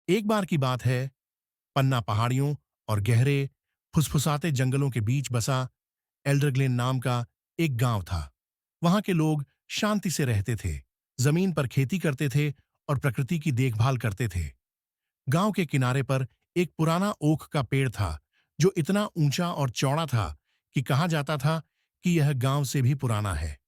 एक बार की बात है। पन्ना पहाड़ियों और गहरे फुसफुसाते जंगलों के बीच बसा एल्डरग्लेन नाम का एक गांव था। वहां के लोग शांति से रहते थे, जमीन पर खेती करते थे और प्रकृति की देखभाल करते थे। गांव के किनारे पर एक पुराना ओक का पेड़ था, जो इतना ऊंचा और चौड़ा था कि कहा जाता था कि यह गांव से भी पुराना है।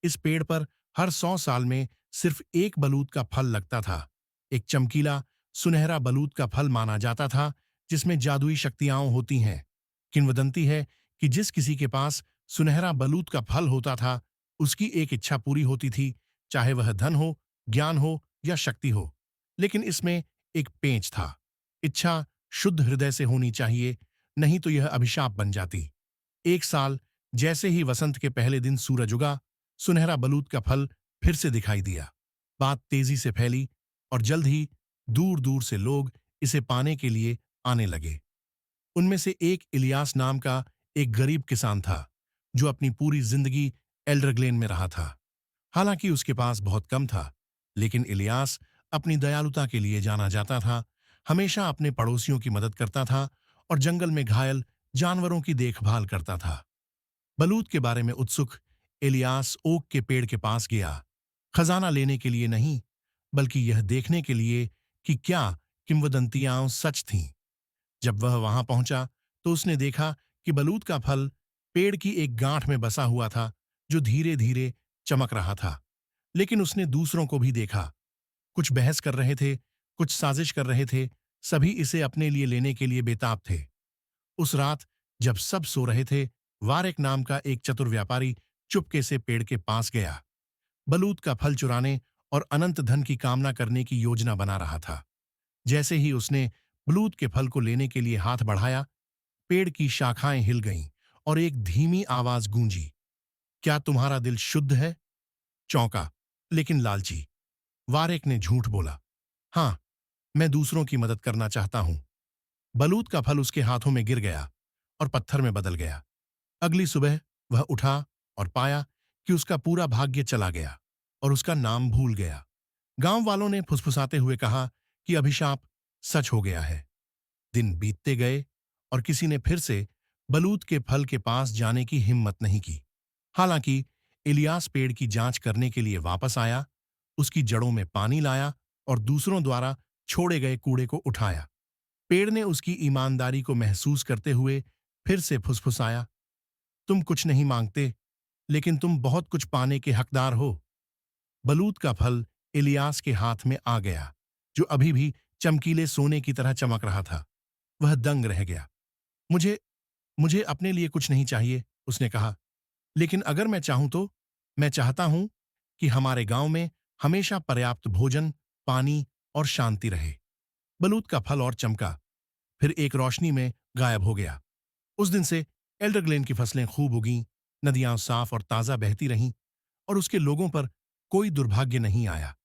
इस पेड़ पर हर 100 साल में सिर्फ एक बलूत का फल लगता था। एक चमकीला सुनहरा बलूत का फल माना जाता था, जिसमें जादुई शक्तियां होती हैं। किंवदंती है कि जिस किसी के पास सुनहरा बलूत का फल होता था, उसकी एक इच्छा पूरी होती थी, चाहे वह धन हो, ज्ञान हो या शक्ति हो। लेकिन इसमें एक पेंच था। इच्छा शुद्ध हृदय से होनी चाहिए, नहीं तो यह अभिशाप बन जाती। एक साल जैसे ही वसंत के पहले दिन सूरज उगा, सुनहरा बलूत का फल फिर से दिखाई दिया। बात तेजी से फैली और जल्द ही दूर दूर से लोग इसे पाने के लिए आने लगे। उनमें से एक इलियास नाम का एक गरीब किसान था, जो अपनी पूरी जिंदगी एल्डरग्लेन में रहा था। हालांकि उसके पास बहुत कम था, लेकिन इलियास अपनी दयालुता के लिए जाना जाता था। हमेशा अपने पड़ोसियों की मदद करता था और जंगल में घायल जानवरों की देखभाल करता था। बलूत के बारे में उत्सुक इलियास ओक के पेड़ के पास गया, खजाना लेने के लिए नहीं, बल्कि यह देखने के लिए कि क्या किंवदंतियां सच थीं। जब वह वहां पहुंचा, तो उसने देखा कि बलूत का फल पेड़ की एक गांठ में बसा हुआ था, जो धीरे धीरे चमक रहा था। लेकिन उसने दूसरों को भी देखा। कुछ बहस कर रहे थे, कुछ साजिश कर रहे थे, सभी इसे अपने लिए लेने के लिए बेताब थे। उस रात जब सब सो रहे थे, वारेक नाम का एक चतुर व्यापारी चुपके से पेड़ के पास गया। बलूत का फल चुराने और अनंत धन की कामना करने की योजना बना रहा था। जैसे ही उसने बलूत के फल को लेने के लिए हाथ बढ़ाया, पेड़ की शाखाएं हिल गईं और एक धीमी आवाज गूंजी, क्या तुम्हारा दिल शुद्ध है? चौंका, लेकिन लालची वारेक ने झूठ बोला, हाँ, मैं दूसरों की मदद करना चाहता हूं। बलूत का फल उसके हाथों में गिर गया और पत्थर में बदल गया। अगली सुबह वह उठा और पाया कि उसका पूरा भाग्य चला गया और उसका नाम भूल गया। गांव वालों ने फुसफुसाते हुए कहा कि अभिशाप सच हो गया है। दिन बीतते गए और किसी ने फिर से बलूत के फल के पास जाने की हिम्मत नहीं की। हालांकि इलियास पेड़ की जांच करने के लिए वापस आया, उसकी जड़ों में पानी लाया और दूसरों द्वारा छोड़े गए कूड़े को उठाया। पेड़ ने उसकी ईमानदारी को महसूस करते हुए फिर से फुसफुसाया, तुम कुछ नहीं मांगते, लेकिन तुम बहुत कुछ पाने के हकदार हो। बलूत का फल इलियास के हाथ में आ गया, जो अभी भी चमकीले सोने की तरह चमक रहा था। वह दंग रह गया। मुझे मुझे अपने लिए कुछ नहीं चाहिए, उसने कहा, लेकिन अगर मैं चाहूं तो मैं चाहता हूं कि हमारे गांव में हमेशा पर्याप्त भोजन, पानी और शांति रहे। बलूत का फल और चमका, फिर एक रोशनी में गायब हो गया। उस दिन से एल्डरग्लेन की फसलें खूब उगीं, नदियां साफ और ताजा बहती रहीं और उसके लोगों पर कोई दुर्भाग्य नहीं आया।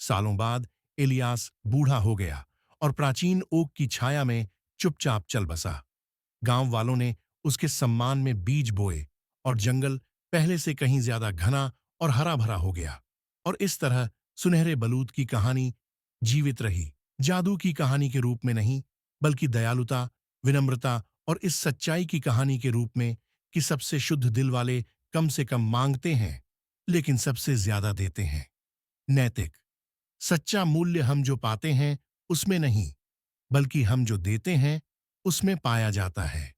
सालों बाद इलियास बूढ़ा हो गया और प्राचीन ओक की छाया में चुपचाप चल बसा। गांव वालों ने उसके सम्मान में बीज बोए और जंगल पहले से कहीं ज्यादा घना और हरा भरा हो गया। और इस तरह सुनहरे बलूत की कहानी जीवित रही, जादू की कहानी के रूप में नहीं, बल्कि दयालुता, विनम्रता और इस सच्चाई की कहानी के रूप में कि सबसे शुद्ध दिल वाले कम से कम मांगते हैं, लेकिन सबसे ज्यादा देते हैं। नैतिक सच्चा मूल्य हम जो पाते हैं उसमें नहीं, बल्कि हम जो देते हैं उसमें पाया जाता है।